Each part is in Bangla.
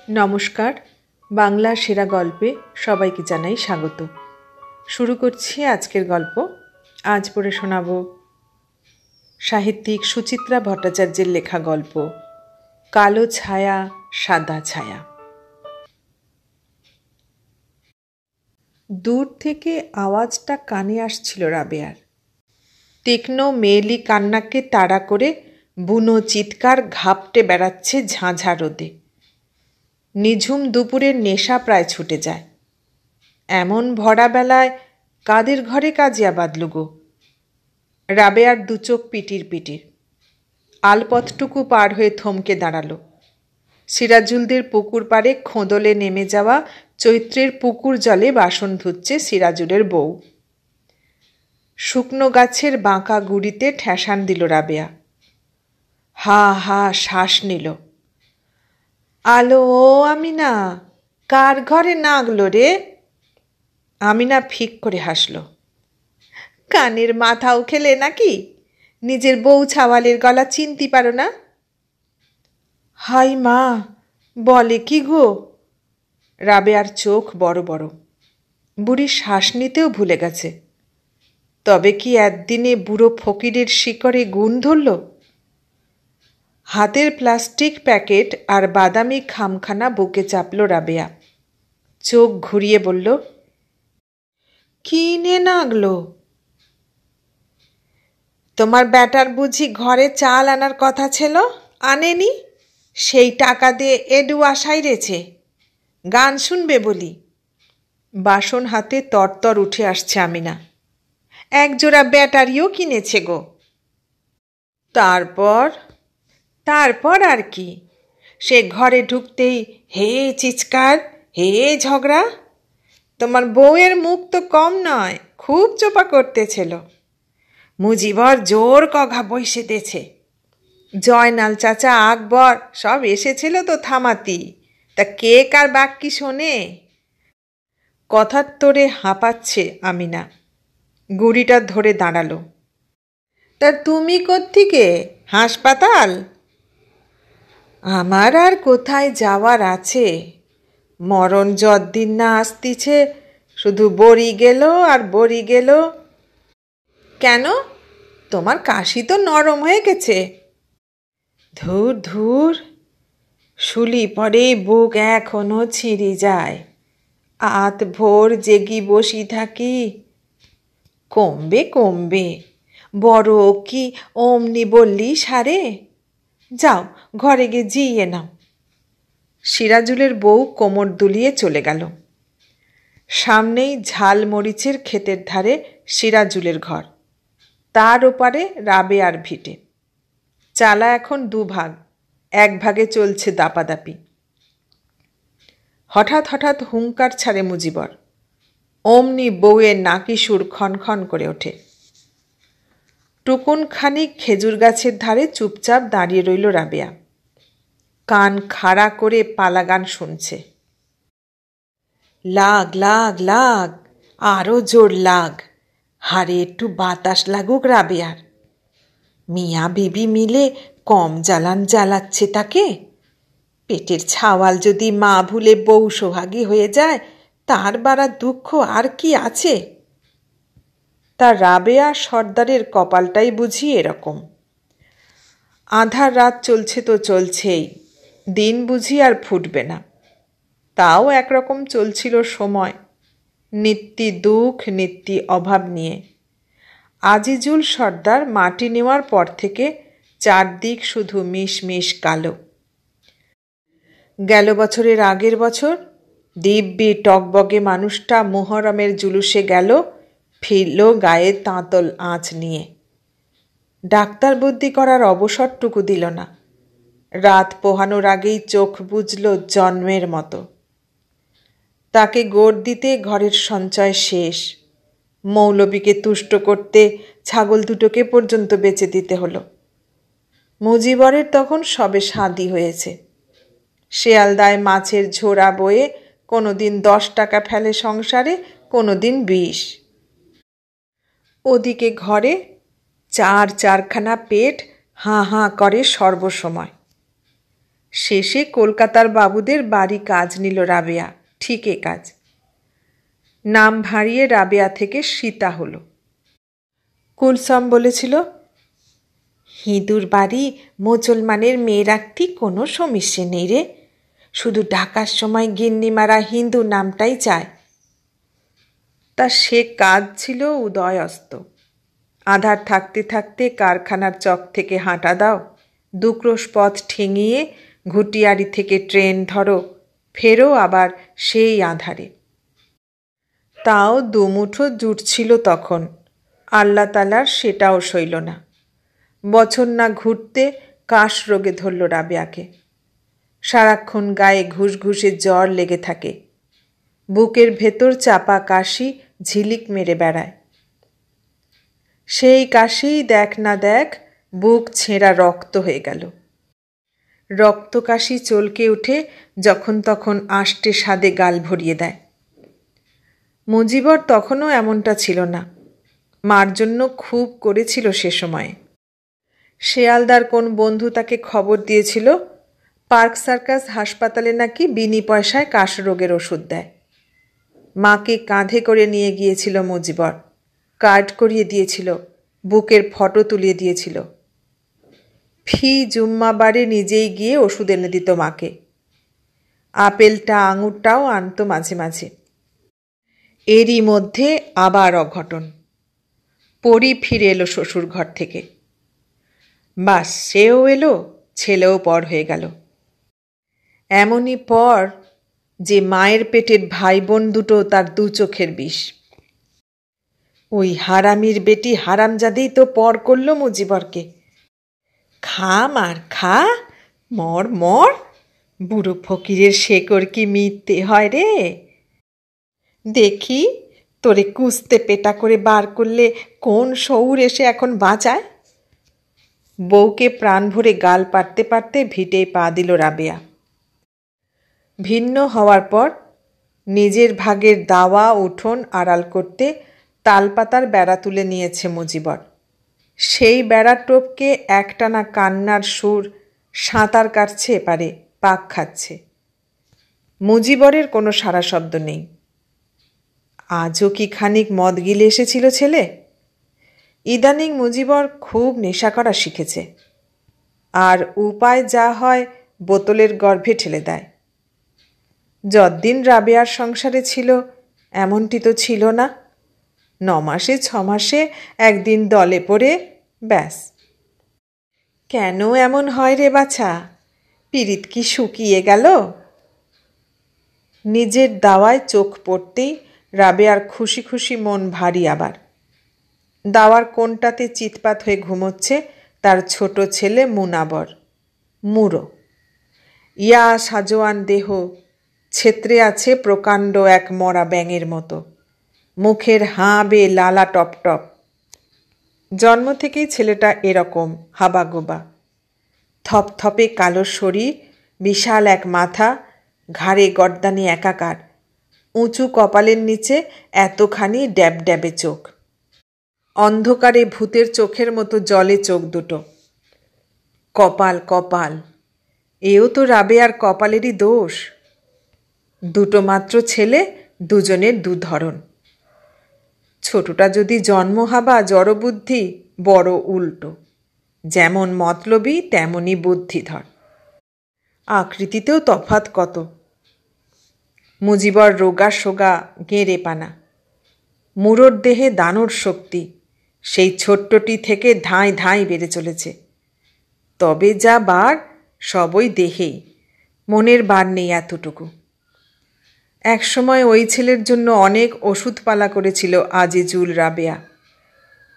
নমস্কার। বাংলা সেরা গল্পে সবাইকে জানাই স্বাগত। শুরু করছি আজকের গল্প। আজ পড়ে শোনাব সাহিত্যিক সুচিত্রা ভট্টাচার্যের লেখা গল্প কালো ছায়া সাদা ছায়া। দূর থেকে আওয়াজটা কানে আসছিল রাবেয়ার। তীক্ষ্ণ মেয়েলি কান্নাকে তাড়া করে বুনো চিৎকার ঘাপটে বেড়াচ্ছে ঝাঁঝা রোদে। নিঝুম দুপুরের নেশা প্রায় ছুটে যায়। এমন ভরা বেলায় কাদের ঘরে কাজিয়া বাঁধল গো। রাবেয়ার দুচোখ পিটির পিটির। আলপথটুকু পার হয়ে থমকে দাঁড়ালো। সিরাজুলদের পুকুর পাড়ে খোঁদলে নেমে যাওয়া চৈত্রের পুকুর জলে বাসন ধুচ্ছে সিরাজুলের বউ। শুকনো গাছের বাঁকা গুড়িতে ঠেসান দিল রাবেয়া। হা হা শ্বাস নিল। আলো ও আমিনা, কার ঘরে নাগলো রে? আমিনা ফিক করে হাসল। কানের মাথাও খেলে নাকি? নিজের বউ ছাওয়ালের গলা চিনতে পারো না? হাই মা, বলে কি গো? রাবেয়ার চোখ বড় বড়। বুড়ি শ্বাস নিতেও ভুলে গেছে। তবে কি একদিনে বুড়ো ফকিরের শিকড়ে গুণ ধরল? হাতের প্লাস্টিক প্যাকেট আর বাদামি খামখানা বুকে চাপল রাবেয়া। চোখ ঘুরিয়ে বলল, কি নে নাগলো? তোমার ব্যাটার বুঝি ঘরে চাল আনার কথা ছিল, আনেনি? সেই টাকা দিয়ে এডু আশাই রেছে। গান শুনবে বলি। বাসন হাতে তরতর উঠে আসছে আমিনা। একজোড়া ব্যাটারিও কিনেছে গো। তারপর আর কি? সে ঘরে ঢুকতেই হে চিৎকার, হে ঝগড়া। তোমার বউয়ের মুখ তো কম নয়, খুব চোপা করতেছিল। মুজিবর জোর কঘা বইসে দেছে। জয়নাল চাচা, আকবর সব এসেছিল তো থামাতি। তা কে কার বাক্যি শোনে? কথার তোরে হাঁপাচ্ছে আমিনা। গুড়িটা ধরে দাঁড়ালো। তা তুমি কোত্থেকে? হাসপাতাল? আমার আর কোথায় যাওয়ার আছে? মরণ যদ্দিন না আসতিছে, শুধু বড়ি গেল আর বড়ি গেল। কেন? তোমার কাশি তো নরম হয়ে গেছে। ধুর ধুর, শুলি পরে বুক এখনো ছিঁড়ি যায়। আত ভোর জেগি বসি থাকি। কমবে কমবে, বড় কি অমনি বললি সারে? যাও ঘরে গিয়ে জিইয়ে নাও। সিরাজুলের বউ কোমর দুলিয়ে চলে গেল। সামনেই ঝাল মরিচের ক্ষেতের ধারে সিরাজুলের ঘর, তার ওপারে রাবেয়ার ভিটে। চালা এখন দুভাগ, এক ভাগে চলছে দাপাদাপি। হঠাৎ হঠাৎ হুঙ্কার ছাড়ে মুজিবর। অমনি বউয়ের নাকি সুর ক্ষণক্ষণ করে ওঠে। টুকুন খানিক খেজুর গাছের ধারে চুপচাপ দাঁড়িয়ে রইল রাবেয়া। কান খাড়া করে পালা গান শুনছে। লাগ লাগ লাগ, আরো জোর লাগ, হাড়ে একটু বাতাস লাগুক রাবেয়ার। মিয়া বিবি মিলে কম জ্বালান জ্বালাচ্ছে তাকে। পেটের ছাওয়াল যদি মা ভুলে বউ সোহাগী হয়ে যায়, তার বাড়া দুঃখ আর কি আছে? তার রাবেয়া সর্দারের কপালটাই বুঝি এরকম। আধার রাত চলছে তো চলছেই, দিন বুঝি আর ফুটবে না। তাও একরকম চলছিল সময়, নিত্যি দুঃখ নিত্যি অভাব নিয়ে। আজিজুল সর্দার মাটি নেওয়ার পর থেকে চারদিক শুধু মিশমিশ কালো। গেল বছরের আগের বছর দিব্যি টকবগে মানুষটা মুহরমের জুলুসে গেল, ফিরল গায়ে তাঁতল আঁচ নিয়ে। ডাক্তার বুদ্ধি করার অবসরটুকু দিল না। রাত পোহানোর আগেই চোখ বুঝল জন্মের মতো। তাকে গোড় দিতে ঘরের সঞ্চয় শেষ। মৌলবীকে তুষ্ট করতে ছাগল দুটোকে পর্যন্ত বেচে দিতে হলো। মুজিবরের তখন সবে শাদি হয়েছে। শেয়ালদায় মাছের ঝোড়া বয়ে কোনোদিন 10 টাকা ফেলে সংসারে, কোনোদিন 20। ওদিকে ঘরে চারখানা পেট হাঁ হাঁ করে সর্বসময়। শেষে কলকাতার বাবুদের বাড়ি কাজ নিল রাবেয়া, ঠিকই কাজ। নাম ভাঁড়িয়ে রাবেয়া থেকে সীতা হলো। কুলসম বলেছিল, হিঁদুর বাড়ি মুসলমানের মেয়ে রাখতে কোনো সমস্যা নেই রে, শুধু ডাকার সময় গিন্নিমারা হিন্দু নামটাই চায়। তা সে কাজ ছিল উদয়স্ত। আধার থাকতে থাকতে কারখানার চক থেকে হাঁটা দাও, 2 ক্রোশ পথ ঠেঙিয়ে ঘুটিয়ারি থেকে ট্রেন ধরো, ফেরো আবার সেই আঁধারে। তাও 2 মুঠো জুটছিল তখন, আল্লাহ তালার সেটাও সইল না। বছর না ঘুরতে কাশ রোগে ধরল রাবেয়াকে। সারাক্ষণ গায়ে ঘুষঘুষে জ্বর লেগে থাকে, বুকের ভেতর চাপা কাশি ঝিলিক মেরে বেড়ায়। সেই কাশি দেখ না দেখ বুক ছেঁড়া রক্ত হয়ে গেল। রক্ত কাশি চলকে উঠে যখন তখন আষ্টে স্বাদে গাল ভরিয়ে দেয়। মুজিবর তখনও এমনটা ছিল না, মার জন্য খুব করেছিল সে সময়ে। শেয়ালদার কোন বন্ধু তাকে খবর দিয়েছিল পার্ক সার্কাস হাসপাতালে নাকি বিনি পয়সায় কাশ রোগের ওষুধ দেয়। মাকে কাঁধে করে নিয়ে গিয়েছিল মুজিবর, কার্ড করিয়ে দিয়েছিল, বুকের ফটো তুলিয়ে দিয়েছিল। ফি জুম্মাবারে নিজেই গিয়ে ওষুধ এনে দিত মাকে। আপেলটা আঙুরটাও আনতো মাঝে মাঝে। এরই মধ্যে আবার অঘটন। পরি ফিরে এলো শ্বশুর ঘর থেকে। বাস, সেও এলো, ছেলেও পর হয়ে গেল। এমনই পর যে মায়ের পেটের ভাই বোন দুটো তার 2 চোখের বিষ। ওই হারামির বেটি হারামজাদেই তো পর করল মুজিবরকে। খা মার খা, মর মর, বুড়ো ফকিরের শেকড় কি মিথ্যে হয় রে? দেখি তোরে কুস্তে পেটা করে বার করলে কোন শৌর এসে এখন বাঁচায়। বউকে প্রাণ ভরে গাল পাড়তে পারতে ভিটেই পা দিল রাবেয়া। ভিন্ন হওয়ার পর নিজের ভাগের দাওয়া উঠোন আড়াল করতে তালপাতার বেড়া তুলে নিয়েছে মুজিবর। সেই বেড়ার টোপকে একটানা কান্নার সুর সাঁতার কাটছে এপারে, পাক খাচ্ছে। মুজিবরের কোনো সারা শব্দ নেই। আজও কি খানিক মদ গিলে এসেছিল ছেলে? ইদানিং মুজিবর খুব নেশা করা শিখেছে, আর উপায় যা হয় বোতলের গর্ভে ঠেলে দেয়। যতদিন রাবেয়ার সংসারে ছিল এমনটি তো ছিল না। 9 মাসে 6 মাসে একদিন দলে পড়ে ব্যাস। কেন এমন হয় রে বাছা? পিরিত কি শুকিয়ে গেল? নিজের দাওয়ায় চোখ পড়তেই রাবেয়ার খুশি খুশি মন ভারী আবার। দাওয়ার কোণটাতে চিৎপাত হয়ে ঘুমোচ্ছে তার ছোট ছেলে মুনাবর, মুড়ো। ইয়া সাজোয়ান দেহ, ছেত্রে আছে প্রকাণ্ড এক মরা ব্যাঙের মতো, মুখের হাঁ বেয়ে লালা টপ টপ। জন্ম থেকেই ছেলেটা এরকম হাবাগোবা। থপথপে কালো শরীর, বিশাল এক মাথা, ঘাড়ে গর্দানে একাকার, উঁচু কপালের নিচে এতখানি ড্যাব ড্যাবে চোখ, অন্ধকারে ভূতের চোখের মতো জলে চোখ দুটো। কপাল কপাল, এও তো রাবেয়ার কপালেরই দোষ। 2 মাত্র ছেলে, দুজনের 2 ধরন। ছোটটা যদি জন্মহাবা জড়বুদ্ধি, বড় উল্টো, যেমন মতলবী তেমনই বুদ্ধিধর। আকৃতিতেও তফাৎ কত। মুজিবর রোগা সোগা গেঁড়ে পানা, মুড়োর দেহে দানর শক্তি, সেই ছোট্টটি থেকে ধাঁই ধাঁই বেড়ে চলেছে। তবে যা বার সবই দেহেই, মনের বার নেই এতটুকু। একসময় ওই ছেলের জন্য অনেক ওষুধপালা করেছিল আজিজুল রাবেয়া,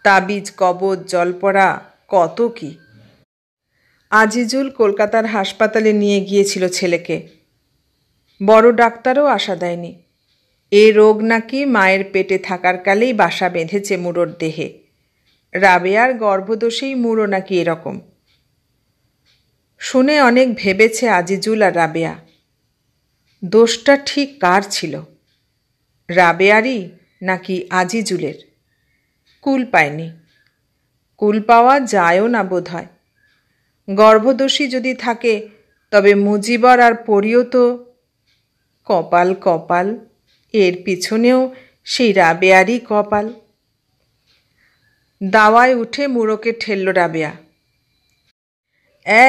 তাবিজ কবজ জলপড়া কত কি। আজিজুল কলকাতার হাসপাতালে নিয়ে গিয়েছিল ছেলেকে। বড় ডাক্তারও আশা দেয়নি। এ রোগ নাকি মায়ের পেটে থাকার কালেই বাসা বেঁধেছে মুড়োর দেহে। রাবেয়ার গর্ভদোষেই মুড়ো নাকি এরকম। শুনে অনেক ভেবেছে আজিজুল আর রাবেয়া, দোষটা ঠিক কার ছিল, রাবেয়ারই নাকি আজিজুলের? কুল পায়নি। কুল পাওয়া যায়ও না বোধ হয়। গর্ভদোষী যদি থাকে তবে মুজিবর আর পরিও তো কপাল কপাল, এর পিছনেও সেই রাবেয়ারই কপাল। দাওয়ায় উঠে মুড়োকে ঠেলল রাবেয়া।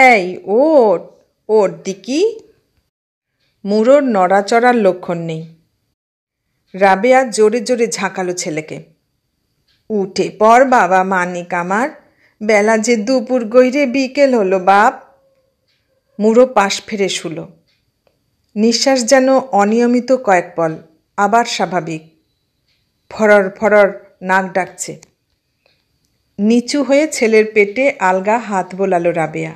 এই ওঠ, ওঠ দিকি। মুড়োর নড়াচড়ার লক্ষণ নেই। রাবেয়া জোরে জোরে ঝাঁকালো ছেলেকে। উঠে পড় বাবা মানিক আমার, বেলা যে দুপুর গইরে বিকেল হলো বাপ। মুড়ো পাশ ফিরে শুলো। নিঃশ্বাস যেন অনিয়মিত কয়েক পল, আবার স্বাভাবিক। ফরর ফরর নাক ডাকছে। নিচু হয়ে ছেলের পেটে আলগা হাত বোলালো রাবেয়া।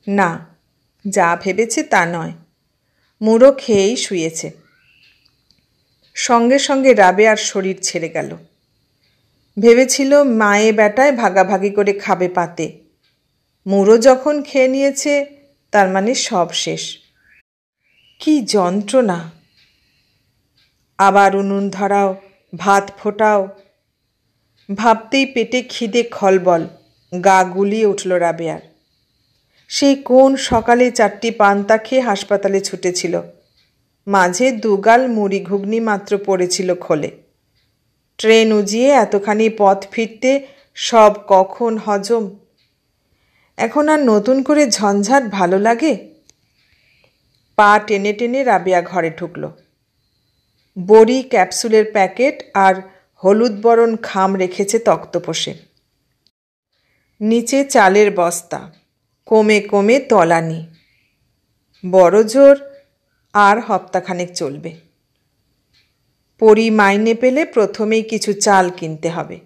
না, যা ভেবেছে তা নয়, মুড়ো খেয়েই শুয়েছে। সঙ্গে সঙ্গে রাবেয়ার শরীর ছেড়ে গেল। ভেবেছিল মায়ে বেটায় ভাগাভাগি করে খাবে পাতে। মুড়ো যখন খেয়ে নিয়েছে তার মানে সব শেষ। কি যন্ত্রণা! আবার উনুন ধরাও, ভাত ফোটাও। ভাবতেই পেটে খিদে খলবল, গা গুলিয়ে উঠল রাবেয়ার। সেই কোন সকালে 4টি পান্তা খেয়ে হাসপাতালে ছুটেছিল, মাঝে দুগাল মুড়ি ঘুগনি মাত্র পড়েছিল খোলে। ট্রেন উজিয়ে এতখানি পথ ফিরতে সব কখন হজম। এখন আর নতুন করে ঝঞ্ঝাট ভালো লাগে? পা টেনে টেনে রাবেয়া ঘরে ঢুকল। বড়ি, ক্যাপসুলের প্যাকেট আর হলুদ বরণ খাম রেখেছে তক্তপোষে। নিচে চালের বস্তা, কমে কমে তলানি। বড় জোর আর হপ্তাখানেক চলবে। পরি মাইনে পেলে প্রথমেই কিছু চাল কিনতে হবে।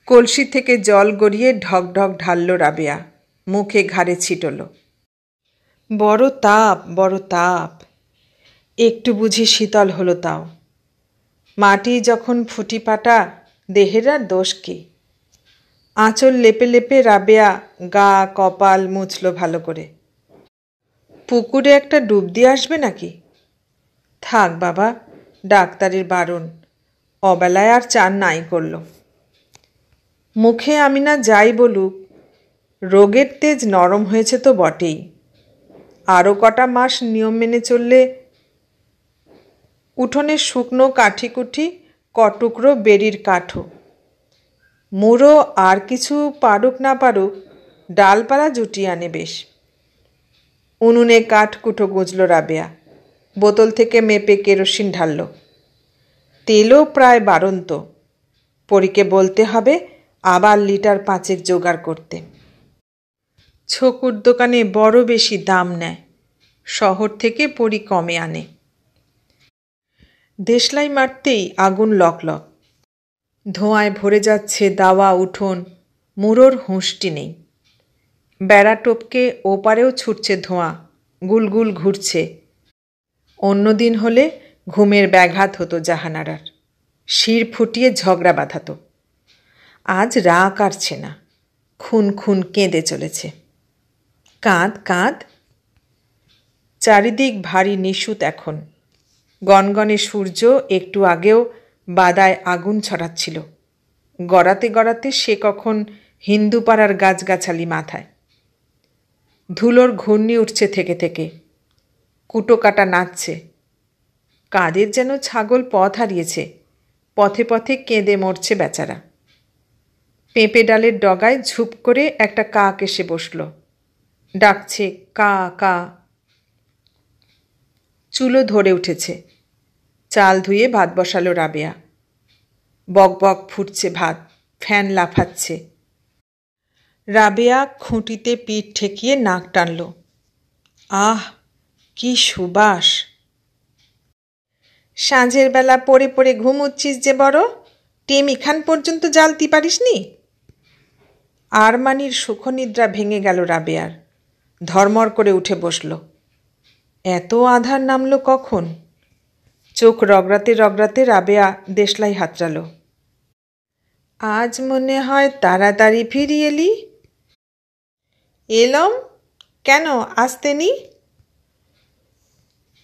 কলসি থেকে জল গড়িয়ে ঢক ঢক ঢালল রাবেয়া, মুখে ঘাড়ে ছিটল। বড় তাপ, বড় তাপ। একটু বুঝি শীতল হলো তাও। মাটি যখন ফুটি পাটা, দেহের আর দোষ কি? আঁচল লেপে লেপে রাবেয়া গা কপাল মুছল ভালো করে। পুকুরে একটা ডুব দিয়ে আসবে নাকি? থাক বাবা, ডাক্তারের বারণ। অবেলায় আর চান নাই করল। মুখে আমিনা যাই বলুক, রোগের তেজ নরম হয়েছে তো বটেই। আরও কটা মাস নিয়ম মেনে চললে। উঠোনে শুকনো কাঠিকুঠি, কটুকরো বেরির কাঠও। মুড়ো আর কিছু পারুক না পারুক, ডালপালা জুটিয়ে আনে বেশ। উনুনে কাঠকুটো গুঁজল রাবেয়া, বোতল থেকে মেপে কেরোসিন ঢালল। তেলও প্রায় বাড়ন্ত। পরীকে বলতে হবে আবার লিটার 5 জোগাড় করতে। ছকুর দোকানে বড় বেশি দাম নেয়, শহর থেকে পরি কমে আনে। দেশলাই মারতেই আগুন লকলক। ধোঁয়ায় ভরে যাচ্ছে দাওয়া উঠোন, মুড়োর হুঁশটি নেই। বেড়া টপকে ওপারেও ছুটছে ধোঁয়া, গুলগুল ঘুরছে। অন্যদিন হলে ঘুমের ব্যাঘাত হতো জাহানারার, শির ফুটিয়ে ঝগড়া বাঁধাত। আজ রাগ কাটছে না, খুন খুন কেঁদে চলেছে। কাঁদ কাঁদ। চারিদিক ভারী নিশুত এখন। গনগনে সূর্য একটু আগেও বাদায় আগুন ছড়াচ্ছিল। গড়াতে গড়াতে সে কখন হিন্দুপাড়ার গাছগাছালি মাথায়। ধুলোর ঘূর্ণি উঠছে থেকে থেকে। কুটো কাটা নাচছে। কাদের যেন ছাগল পথ হারিয়েছে, পথে পথে কেঁদে মরছে বেচারা। পেঁপে ডালের ডগায় ঝুপ করে একটা কাক এসে বসল, ডাকছে কা কা। চুলো ধরে উঠেছে। চাল ধুয়ে ভাত বসালো রাবেয়া। বক বক ফুটছে ভাত, ফ্যান লাফাচ্ছে। রাবেয়া খুঁটিতে পিঠ ঠেকিয়ে নাক টানল। আহ, কি সুবাস! সাঁঝের বেলা পড়ে পড়ে ঘুমুচ্ছিস যে বড়, টেমিখান পর্যন্ত জ্বালতে পারিসনি? আরমানির সুখনিদ্রা ভেঙে গেল রাবেয়ার। ধর্মর করে উঠে বসল। এত আধার নামল কখন? চোখ রগড়াতে রগড়াতে রাবেয়া দেশলাই হাতড়াল। আজ মনে হয় তাড়াতাড়ি ফিরি এলি। এলম, কেন আসতে নি?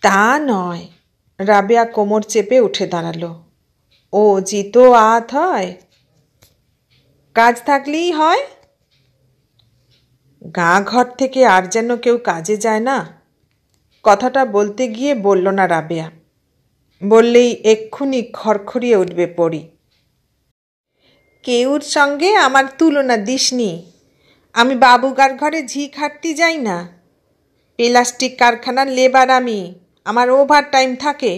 তা নয়। রাবেয়া কোমর চেপে উঠে দাঁড়াল। ও জিতো আত হয়, কাজ থাকলেই হয়। গাঁ ঘর থেকে আর যেন কেউ কাজে যায় না। কথাটা বলতে গিয়ে বলল না রাবেয়া, বললেই এক্ষুনি খড়খড়িয়ে উঠবে পড়ি। কেউর সঙ্গে আমার তুলনা দিসনি। আমি বাবুগার ঘরে ঝি খাটতে যাই না। প্লাস্টিক কারখানার লেবার আমি, আমার ওভার টাইম থাকে।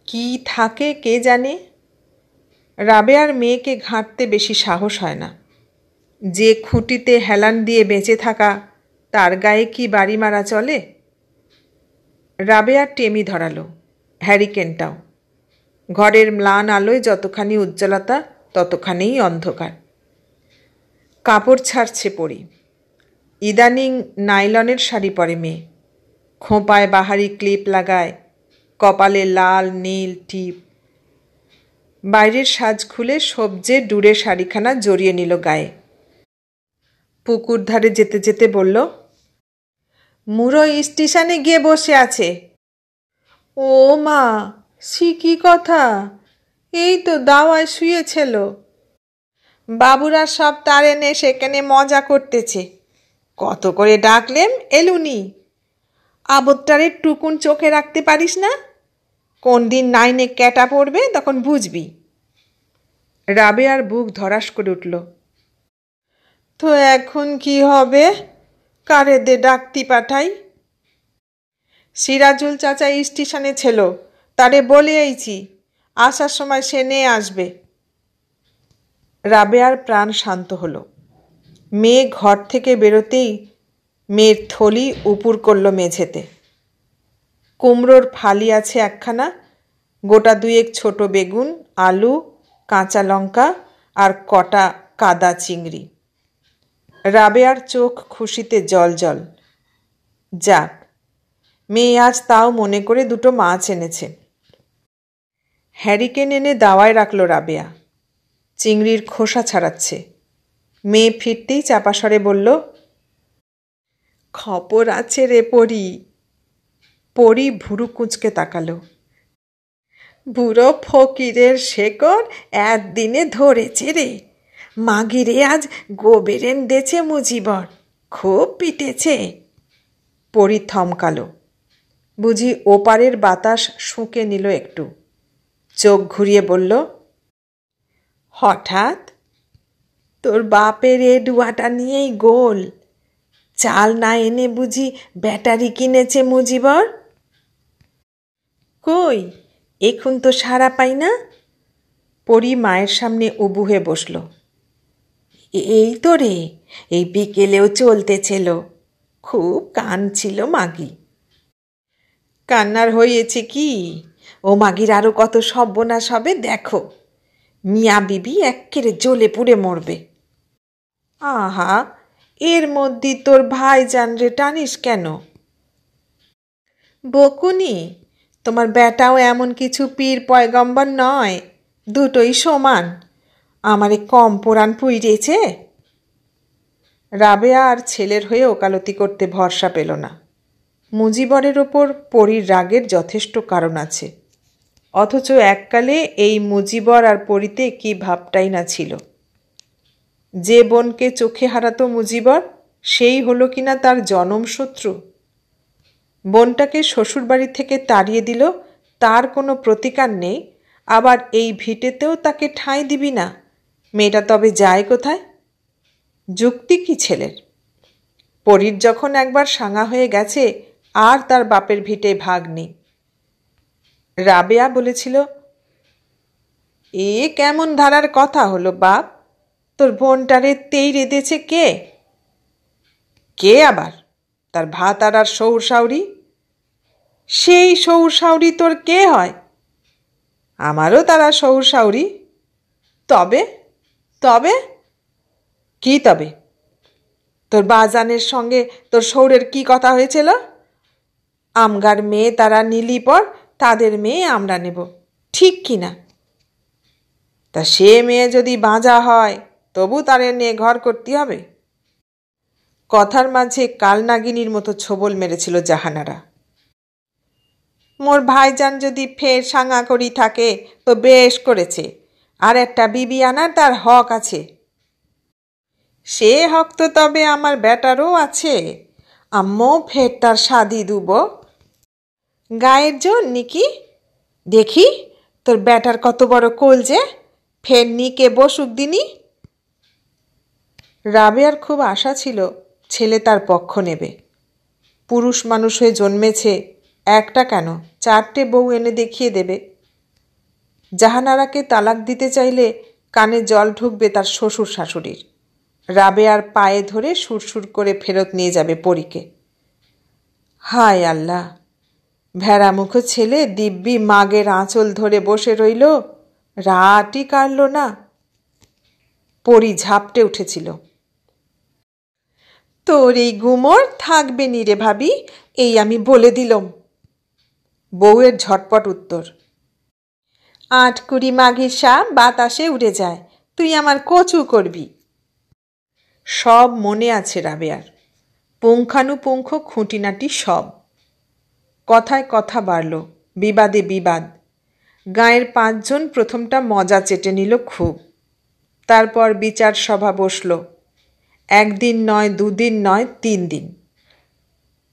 কি থাকে কে জানে। রাবেয়ার মেয়েকে ঘাঁটতে বেশি সাহস হয় না। যে খুঁটিতে হেলান দিয়ে বেঁচে থাকা, তার গায়ে কি বাড়ি মারা চলে? রাবেয়ার টেমি ধরালো, হ্যারিকেনটাও। ঘরের ম্লান আলোয় যতখানি উজ্জ্বলতা ততখানিই অন্ধকার। কাপড় ছাড়ছে পড়ি। ইদানিং নাইলনের শাড়ি পরে মেয়ে, খোঁপায় বাহারি ক্লিপ লাগায়, কপালে লাল নীল টিপ। বাইরের সাজ খুলে সবজে ডুরে শাড়িখানা জড়িয়ে নিল গায়ে। পুকুর ধারে যেতে যেতে বলল, মুড়ো স্টেশনে গিয়ে বসে আছে। ও মা, সে কি কথা? এই তো দাওয়ায় শুয়েছিল। বাবুরা সব তার এনে সেখানে মজা করতেছে। কত করে ডাকলেম এলুনি। আবত্তারের টুকুন চোখে রাখতে পারিস না? কোন দিন নাইনে ক্যাটা পড়বে তখন বুঝবি। রাবেয়ার বুক ধরাস করে উঠল। তো এখন কি হবে? কারে দে ডাকতি পাঠাই? সিরাজুল চাচা স্টেশনে ছিল, তারে বলে আইছি আসার সময় সে নিয়ে আসবে। রাবেয়ার প্রাণ শান্ত হলো। মেয়ে ঘর থেকে বেরোতেই মেয়ের থলি উপুর করল মেঝেতে। কুমড়োর ফালি আছে একখানা, গোটা দুয়েক ছোট বেগুন, আলু, কাঁচা লঙ্কা আর কটা কাদা চিংড়ি। রাবেয়ার চোখ খুশিতে জল জল। যাক, মেয়ে আজ তাও মনে করে দুটো মাছ এনেছে। হ্যারিকেন এনে দাওয়ায় রাখল রাবেয়া। চিংড়ির খোসা ছাড়াচ্ছে। মেয়ে ফিরতেই চাপা স্বরে বলল, খবর আছে রে পড়ি। পড়ি ভুরু কুঁচকে তাকালো। বুড়ো ফকিরের শেকড় একদিনে ধরেছে রে। মাগিরে আজ গোবেরেন দেছে মুজিবর, খুব পিটেছে। পড়ি থমকালো। বুঝি ওপারের বাতাস শুঁকে নিল একটু। চোখ ঘুরিয়ে বলল, হঠাৎ? তোর বাপের এ ডুয়াটা নিয়েই গোল। চাল না এনে বুঝি ব্যাটারি কিনেছে মুজিবর? কই, এখন তো সাড়া পাই না। পড়ি মায়ের সামনে উবু হয়ে বসল। এই তো রে, এই বিকেলেও চলতেছিল। খুব কাঁদছিল মাগি। কান্নার হয়েছে কি? ও মাগির আরও কত সর্বনাশ হবে দেখো। মিয়া বিবি এক্কেরে জ্বলে পুড়ে মরবে। আহা, এর মধ্যে তোর ভাইজান রে টানিস কেন? বকুনি, তোমার বেটাও এমন কিছু পীর পয়গম্বর নয়, দুটোই সমান। আমারে কম পোড়ান পুইরেছে। রাবেয়া আর ছেলের হয়ে ওকালতি করতে ভরসা পেল না। মুজিবরের ওপর পরীর রাগের যথেষ্ট কারণ আছে, অথচ এককালে এই মুজিবর আর পরীতে কি ভাবটাই না ছিল। যে বোনকে চোখে হারাতো মুজিবর, সেই হলো কিনা তার জনম শত্রু। বোনটাকে শ্বশুরবাড়ি থেকে তাড়িয়ে দিল, তার কোনো প্রতিকার নেই। আবার এই ভিটেতেও তাকে ঠাঁই দিবি না। মেয়েটা তবে যায় কোথায়? যুক্তি কি ছেলের? পরীর যখন একবার সাঙা হয়ে গেছে, আর তার বাপের ভিটে ভাগ নেই। রাবেয়া বলেছিল, এ কেমন ধারার কথা হলো বাপ? তোর বোনটারে তেই রেঁধেছে কে? কে আবার? তার ভাতার আর শৌর শাউরি। সেই শৌর শাউরি তোর কে হয়? আমারও তারা শৌর শাউরি। তবে তবে কি তবে? তোর বাজানের সঙ্গে তোর শৌরের কি কথা হয়েছিল? আমগার মেয়ে তারা নিলি পর তাদের মেয়ে আমরা নেব, ঠিক কি না? তা সে মেয়ে যদি বাঁজা হয় তবু তারে নিয়ে ঘর করতে হবে। কথার মাঝে কালনাগিনীর মতো ছোবল মেরেছিল জাহানারা। মোর ভাইজান যদি ফের সাঙা করি থাকে তো বেশ করেছে, আর একটা বিবি আনার তার হক আছে। সে হক তো তবে আমার বেটারও আছে, আম্মু ফের তার শাদি দুব। গায়ের জোর নিকি? দেখি তোর বেটার কত বড় কোল যে, ফের নিকে বসুক দিনি। রাবেয়ার খুব আশা ছিল ছেলে তার পক্ষ নেবে। পুরুষ মানুষ হয়ে জন্মেছে, একটা কেন 4টে বউ এনে দেখিয়ে দেবে। জাহানারাকে তালাক দিতে চাইলে কানে জল ঢুকবে তার শ্বশুর শাশুড়ির। রাবেয়ার পায়ে ধরে সুরসুর করে ফেরত নিয়ে যাবে পরীকে। হায় আল্লাহ, ভেড়ামুখ ছেলে দিব্যি মাগের আঁচল ধরে বসে রইল, রাতই কাটল না। পরী ঝাপটে উঠেছিল। তোর এই গুমর থাকবে নি রে ভাবি, এই আমি বলে দিলুম। বউয়ের ঝটপট উত্তর, 8 মাঘের সাপ বাতাসে উড়ে যায়, তুই আমার কচু করবি। সব মনে আছে রাবেয়ার, পুঙ্খানুপুঙ্খ খুঁটিনাটি সব। কথায় কথা বাড়ল, বিবাদে বিবাদ। গাঁয়ের 5 জন প্রথমটা মজা চেটে নিল খুব। তারপর বিচার সভা বসল। 1 দিন নয়, 2 দিন নয়, 3 দিন।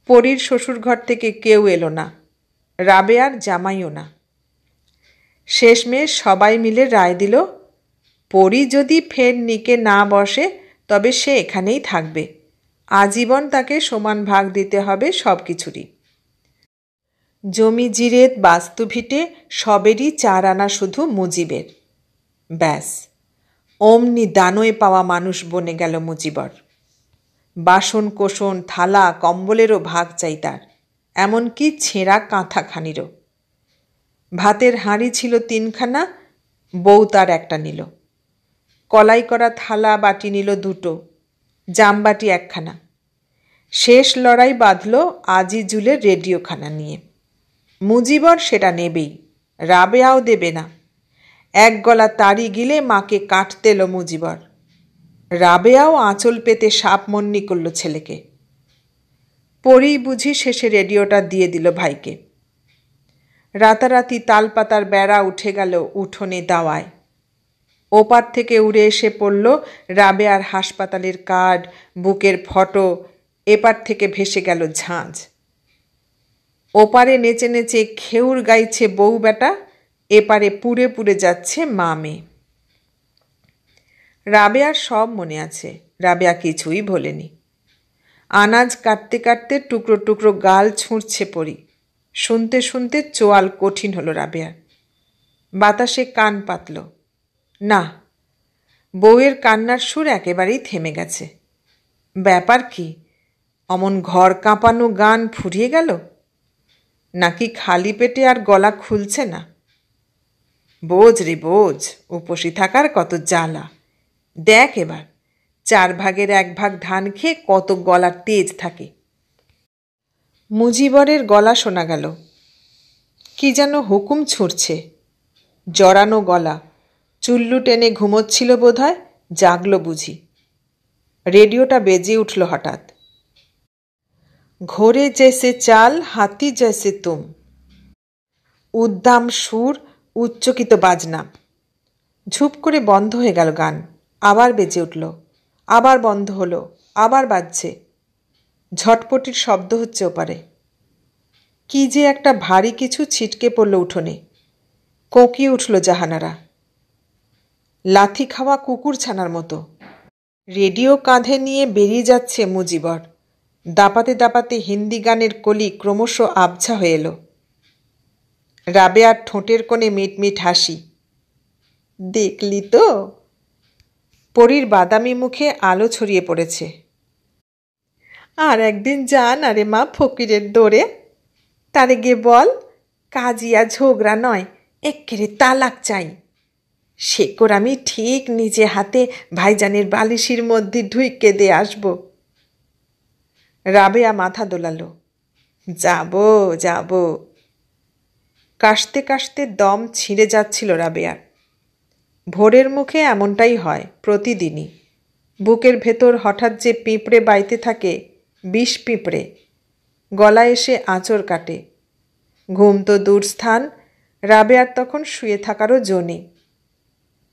পরীর শ্বশুরঘর থেকে কেউ এলো না, রাবেয়ার জামাইও না। শেষমেশ সবাই মিলে রায় দিল, পরী যদি ফের নিকে না বসে তবে সে এখানেই থাকবে, আজীবন তাকে সমান ভাগ দিতে হবে সব কিছুরই। জমি জিরেত বাস্তুভিটে সবেরই 4 আনা শুধু মুজিবের। ব্যাস, অমনি দানয়ে পাওয়া মানুষ বনে গেল মুজিবর। বাসন কোসন থালা কম্বলেরও ভাগ চাই তার, এমনকি ছেঁড়া কাঁথাখানিরও। ভাতের হাঁড়ি ছিল 3খানা, বউ তার একটা নিল। কলাই করা থালা বাটি নিল 2টো, জামবাটি 1খানা। শেষ লড়াই বাঁধল আজিজুলের রেডিওখানা নিয়ে। মুজিবর সেটা নেবেই, রাবেয়াও দেবে না। 1 গলা তাড়ি গিলে মাকে কাটতে এলো মুজিবর। রাবেয়াও আঁচল পেতে সাপমন্নি করল ছেলেকে। পরেই বুঝি শেষে রেডিওটা দিয়ে দিল ভাইকে। রাতারাতি তালপাতার বেড়া উঠে গেল উঠোনে দাওয়ায়। ওপার থেকে উড়ে এসে পড়ল রাবেয়ার হাসপাতালের কার্ড, বুকের ফটো। এপার থেকে ভেসে গেল ঝাঁঝ। ওপারে নেচে নেচে খেউর গাইছে বউ বেটা, এপারে পুড়ে পুড়ে যাচ্ছে মা মেয়ে। রাবেয়ার সব মনে আছে, রাবেয়া কিছুই ভোলেনি। আনাজ কাটতে কাটতে টুকরো টুকরো গাল ছুঁড়ছে পড়ি। শুনতে শুনতে চোয়াল কঠিন হলো রাবেয়ার। বাতাসে কান পাতল। না, বউয়ের কান্নার সুর একেবারেই থেমে গেছে। ব্যাপার কি, অমন ঘর কাঁপানো গান ফুরিয়ে গেল, নাকি খালি পেটে আর গলা খুলছে না? বোঝ রে বোঝ, উপসী থাকার কত জ্বালা। দেখ এবার 4 ভাগের 1 ভাগ ধান খেয়ে কত গলার তেজ থাকে। মুজিবরের গলা শোনা গেল, কি যেন হুকুম ছুঁড়ছে। জড়ানো গলা, চুল্লু টেনে ঘুমোচ্ছিল বোধহয়, জাগলো বুঝি। রেডিওটা বেজে উঠল হঠাৎ। ঘোরে জৈসে চাল, হাতি জৈসে তুম। উদ্দাম সুর, উচ্চকিত বাজনা। ঝুপ করে বন্ধ হয়ে গেল গান, আবার বেজে উঠল, আবার বন্ধ হলো, আবার বাজছে। ঝটপটির শব্দ হচ্ছে ওপারে। কি যে একটা ভারী কিছু ছিটকে পড়ল উঠোনে। কোঁকিয়ে উঠল জাহানারা, লাথি খাওয়া কুকুর ছানার মতো। রেডিও কাঁধে নিয়ে বেরিয়ে যাচ্ছে মুজিবর। দাপাতে দাপাতে হিন্দি গানের কলি ক্রমশ আবছা হয়ে এলো। রাবেয়ার ঠোঁটের কোণে মিটমিট হাসি। দেখলি তো? পরীর বাদামি মুখে আলো ছড়িয়ে পড়েছে। আর একদিন যান আরে মা ফকিরের দৌড়ে, তারে গিয়ে বল কাজিয়া ঝগড়া নয়, এক্কেরে তালাক চাই। শেকর আমি ঠিক নিজে হাতে ভাইজানের বালিশির মধ্যে ঢুইকে দিয়ে আসব। রাবেয়া মাথা দোলালো, যাব যাব। কাশতে কাশতে দম ছিঁড়ে যাচ্ছিল রাবেয়ার। ভোরের মুখে এমনটাই হয় প্রতিদিনই। বুকের ভেতর হঠাৎ যে পিঁপড়ে বাইতে থাকে, বিষ পিঁপড়ে, গলায় এসে আঁচড় কাটে। ঘুম তো দূর স্থান, রাবেয়ার তখন শুয়ে থাকারও জো নেই।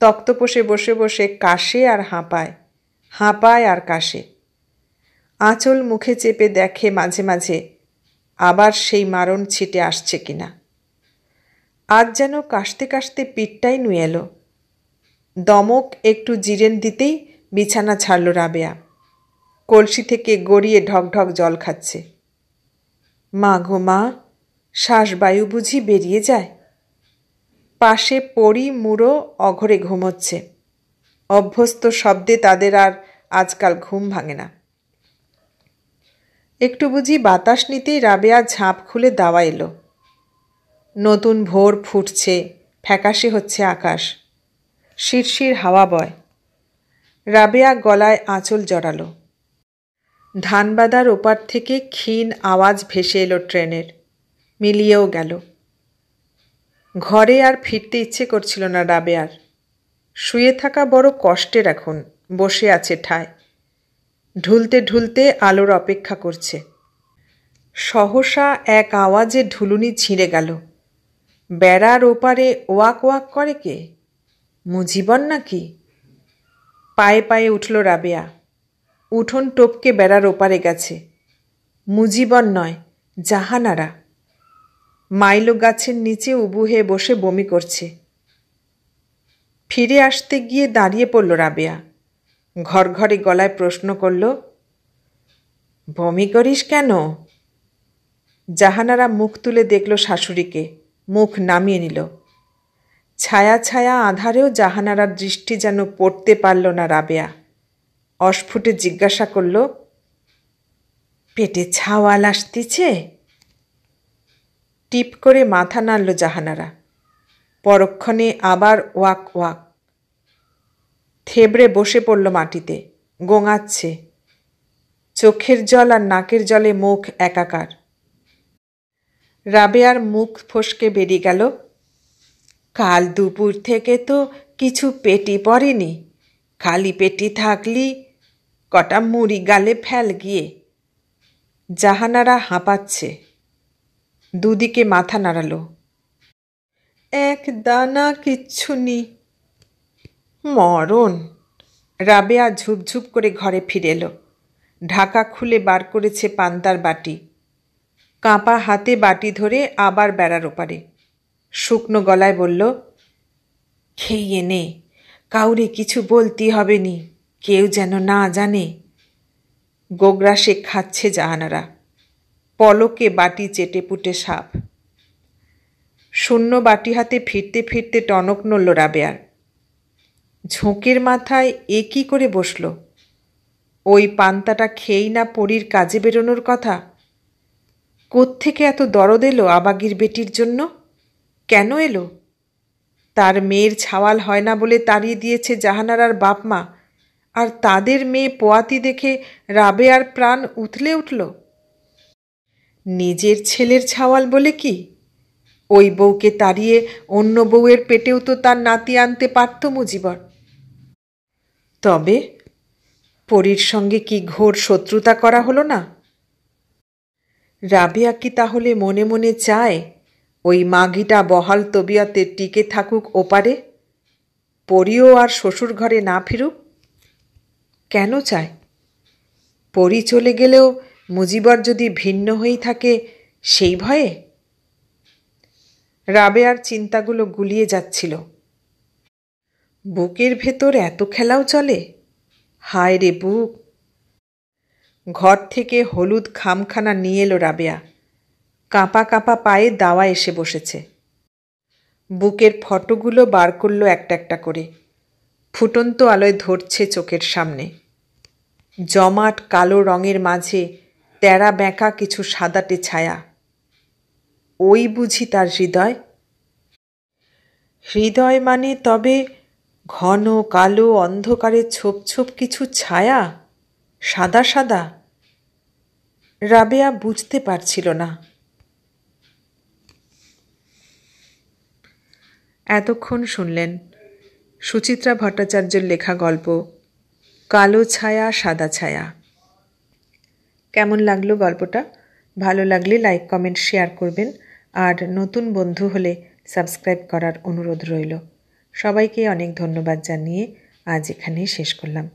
তক্তপোষে বসে বসে কাশে আর হাঁপায়, হাঁপায় আর কাশে। আঁচল মুখে চেপে দেখে মাঝে মাঝে আবার সেই মারণ ছিটে আসছে কিনা। আজ যেন কাশতে কাশতে পিঠটাই নুয়ে এলো। দমক একটু জিরেন দিতেই বিছানা ছাড়ল রাবেয়া। কলসি থেকে গড়িয়ে ঢকঢক জল খাচ্ছে। মা গো মা, শ্বাসবায়ু বুঝি বেরিয়ে যায়? পাশে পড়ি মুড়ো অঘরে ঘুমোচ্ছে। অভ্যস্ত শব্দে তাদের আর আজকাল ঘুম ভাঙে না। একটু বুঝি বাতাস নিতেই রাবেয়া ঝাঁপ খুলে দাওয়া এলো। নতুন ভোর ফুটছে, ফ্যাকাশে হচ্ছে আকাশ, শিরশির হাওয়া বয়। রাবেয়া গলায় আঁচল জড়ালো। ধানবাদার ওপার থেকে ক্ষীণ আওয়াজ ভেসে এলো ট্রেনের, মিলিয়েও গেল। ঘরে আর ফিরতে ইচ্ছে করছিল না রাবেয়ার। শুয়ে থাকা বড় কষ্টের এখন, বসে আছে ঠায়। ঢুলতে ঢুলতে আলোর অপেক্ষা করছে। সহসা এক আওয়াজে ঢুলুনি ছিঁড়ে গেল। বেড়ার ওপারে ওয়াক ওয়াক করে কে? মুজিবন নাকি? পায়ে পায়ে উঠল রাবেয়া। উঠোন টপকে বেড়ার ওপারে গেছে। মুজিবন নয়, জাহানারা। মাইলো গাছের নিচে উবু হয়ে বসে বমি করছে। ফিরে আসতে গিয়ে দাঁড়িয়ে পড়ল রাবেয়া। ঘরে গলায় প্রশ্ন করল, বমি করিস কেন? জাহানারা মুখ তুলে দেখল শাশুড়িকে, মুখ নামিয়ে নিল। ছায়া ছায়া আধারেও জাহানারার দৃষ্টি যেন পড়তে পারল না রাবেয়া। অস্ফুটে জিজ্ঞাসা করল, পেটে ছাওয়াল আসতিছে? টিপ করে মাথা নাড়ল জাহানারা। পরক্ষণে আবার ওয়াক ওয়াক। থেবড়ে বসে পড়ল মাটিতে, গোঙাচ্ছে। চোখের জল আর নাকের জলে মুখ একাকার। রাবেয়ার মুখ ফসকে বেরিয়ে গেল, কাল দুপুর থেকে তো কিছু পেটি পড়েনি। খালি পেটি থাকলি কটা মুড়ি গালে ফেল গিয়ে। জাহানারা হাঁপাচ্ছে, দুদিকে মাথা নাড়াল। এক দানা কিচ্ছু নি। মরণ। রাবেয়া ঝুপঝুপ করে ঘরে ফিরে এলো। ঢাকা খুলে বার করেছে পান্তার বাটি। কাঁপা হাতে বাটি ধরে আবার বেড়ার ওপারে শুকনো গলায় বলল, খেয়ে নে, কাউরে কিছু বলতে হবে নি, কেউ যেন না জানে। গোগ্রাসে খাচ্ছে জাহানারা, পলকে বাটি চেটে পুটে সাপ। শূন্য বাটি হাতে ফিরতে ফিরতে টনক নড়ল রাবেয়ার। ঝোঁকের মাথায় এ কী করে বসল? ওই পান্তাটা খেয়েই না পরীর কাজে বেরোনোর কথা। কোত্থেকে এত দরদ এলো আবাগির বেটির জন্য? কেন এলো? তার মেয়ের ছাওয়াল হয় না বলে তাড়িয়ে দিয়েছে জাহানারার বাপ মা, আর তাদের মেয়ে পোয়াতি দেখে রাবেয়ার প্রাণ উথলে উঠল। নিজের ছেলের ছাওয়াল বলে কি? ওই বউকে তাড়িয়ে অন্য বউয়ের পেটেও তো তার নাতি আনতে পারত মুজিবর। তবে পরীর সঙ্গে কি ঘোর শত্রুতা করা হলো না? রাবেয়া কি তাহলে মনে মনে চায় ওই মাগিটা বহাল তবিয়তে টিকে থাকুক ওপারে, পরীও আর শ্বশুর ঘরে না ফিরুক? কেন চায়? পরী চলে গেলেও মুজিবর যদি ভিন্ন হয়েই থাকে সেই ভয়ে? রাবেয়ার চিন্তাগুলো গুলিয়ে যাচ্ছিল। বুকের ভেতর এত খেলাও চলে? হায় রে বুক! ঘর থেকে হলুদ খামখানা নিয়ে এলো রাবেয়া। কাঁপা কাঁপা পায়ে দাওয়া এসে বসেছে। বুকের ফটোগুলো বার করল একটা একটা করে। ফুটন্ত আলোয় ধরছে চোখের সামনে। জমাট কালো রঙের মাঝে তেরা বেঁকা কিছু সাদাটে ছায়া। ওই বুঝি তার হৃদয়? হৃদয় মানে তবে ঘন কালো অন্ধকারে ছোপ ছোপ কিছু ছায়া, সাদা সাদা? রাবেয়া বুঝতে পারছিল না। এতক্ষণ শুনলেন সুচিত্রা ভট্টাচার্যের লেখা গল্প কালো ছায়া সাদা ছায়া। কেমন লাগলো গল্পটা? ভালো লাগলে লাইক কমেন্ট শেয়ার করবেন, আর নতুন বন্ধু হলে সাবস্ক্রাইব করার অনুরোধ রইল। সবাইকে অনেক ধন্যবাদ জানিয়ে আজ এখানেই শেষ করলাম।